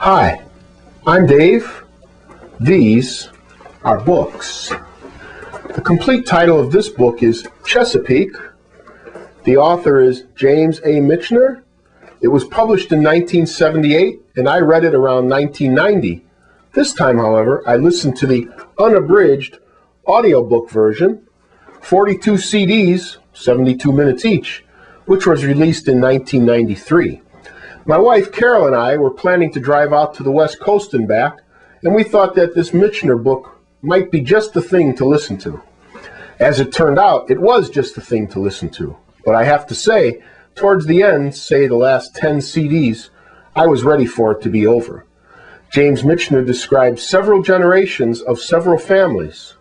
Hi, I'm Dave. These are books. The complete title of this book is Chesapeake. The author is James A. Michener. It was published in 1978, and I read it around 1990. This time, however, I listened to the unabridged audiobook version, 42 CDs, 72 minutes each, which was released in 1993. My wife Carol and I were planning to drive out to the West Coast and back, and we thought that this Michener book might be just the thing to listen to. As it turned out, it was just the thing to listen to. But I have to say, towards the end, say the last 10 CDs, I was ready for it to be over. James Michener describes several generations of several families,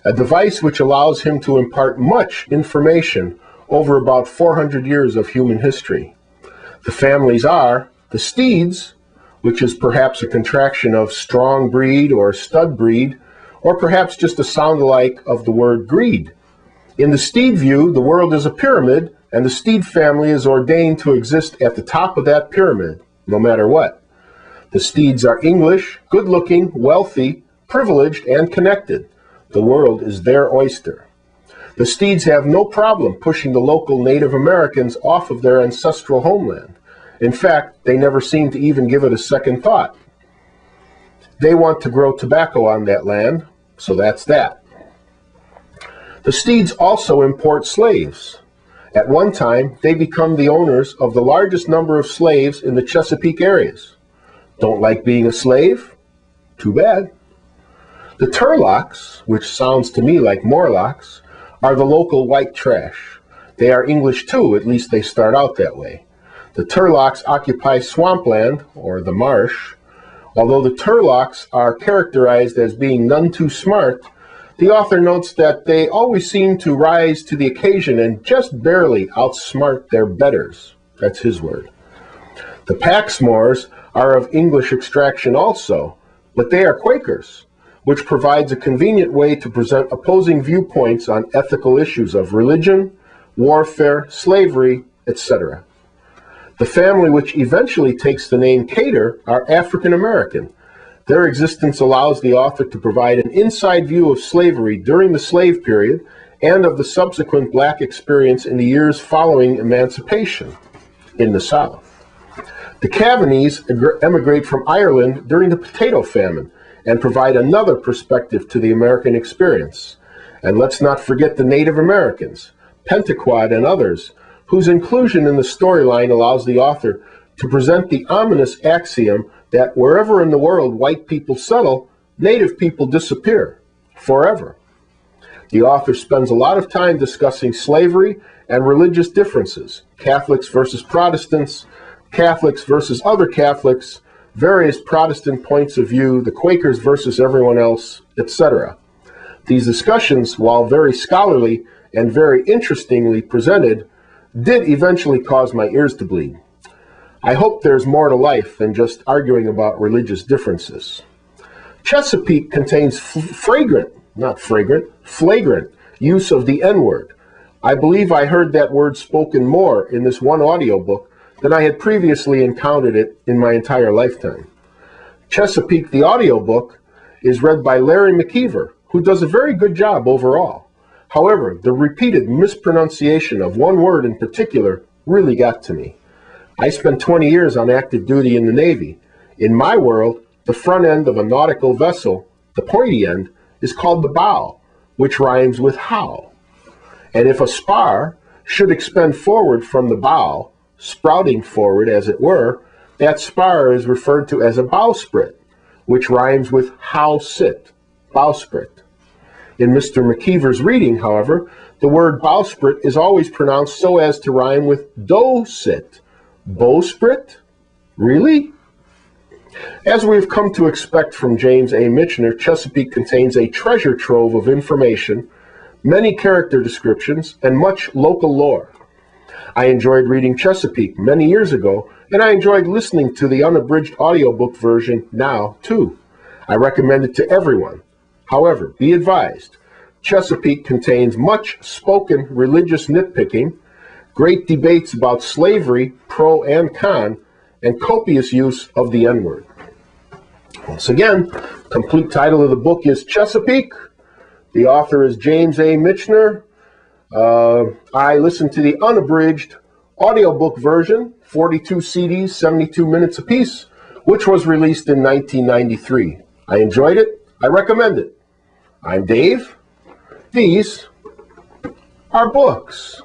a device which allows him to impart much information over about 400 years of human history. The families are the Steeds, which is perhaps a contraction of strong breed or stud breed, or perhaps just a sound-alike of the word greed. In the Steed view, the world is a pyramid, and the Steed family is ordained to exist at the top of that pyramid, no matter what. The Steeds are English, good-looking, wealthy, privileged, and connected. The world is their oyster. The Steeds have no problem pushing the local Native Americans off of their ancestral homeland. In fact, they never seem to even give it a second thought. They want to grow tobacco on that land, so that's that. The Steeds also import slaves. At one time, they become the owners of the largest number of slaves in the Chesapeake areas. Don't like being a slave? Too bad. The Turlocks, which sounds to me like Morlocks, are the local white trash. They are English too, at least they start out that way. The Turlocks occupy swampland, or the marsh. Although the Turlocks are characterized as being none too smart, the author notes that they always seem to rise to the occasion and just barely outsmart their betters. That's his word. The Paxmores are of English extraction also, but they are Quakers, which provides a convenient way to present opposing viewpoints on ethical issues of religion, warfare, slavery, etc. The family which eventually takes the name Cater are African American. Their existence allows the author to provide an inside view of slavery during the slave period and of the subsequent black experience in the years following emancipation in the South. The Cavanies emigrate from Ireland during the potato famine and provide another perspective to the American experience. And let's not forget the Native Americans, Pentaquad and others, whose inclusion in the storyline allows the author to present the ominous axiom that wherever in the world white people settle, Native people disappear forever. The author spends a lot of time discussing slavery and religious differences, Catholics versus Protestants, Catholics versus other Catholics, various Protestant points of view, the Quakers versus everyone else, etc. These discussions, while very scholarly and very interestingly presented, did eventually cause my ears to bleed. I hope there's more to life than just arguing about religious differences. Chesapeake contains flagrant use of the N-word. I believe I heard that word spoken more in this one audiobook than I had previously encountered it in my entire lifetime. Chesapeake, the audiobook, is read by Larry McKeever, who does a very good job overall. However, the repeated mispronunciation of one word in particular really got to me. I spent 20 years on active duty in the Navy. In my world, the front end of a nautical vessel, the pointy end, is called the bow, which rhymes with how. And if a spar should expend forward from the bow, sprouting forward as it were, that spar is referred to as a bowsprit, which rhymes with how sit, bowsprit. In Mr. McKeever's reading, however, the word bowsprit is always pronounced so as to rhyme with doe-sit. Bowsprit? Really? As we've come to expect from James A. Michener, Chesapeake contains a treasure trove of information, many character descriptions, and much local lore. I enjoyed reading Chesapeake many years ago, and I enjoyed listening to the unabridged audiobook version now, too. I recommend it to everyone. However, be advised, Chesapeake contains much spoken religious nitpicking, great debates about slavery, pro and con, and copious use of the N-word. Once again, complete title of the book is Chesapeake. The author is James A. Michener. I listened to the unabridged audiobook version, 42 CDs, 72 minutes apiece, which was released in 1993. I enjoyed it. I recommend it. I'm Dave. These are books.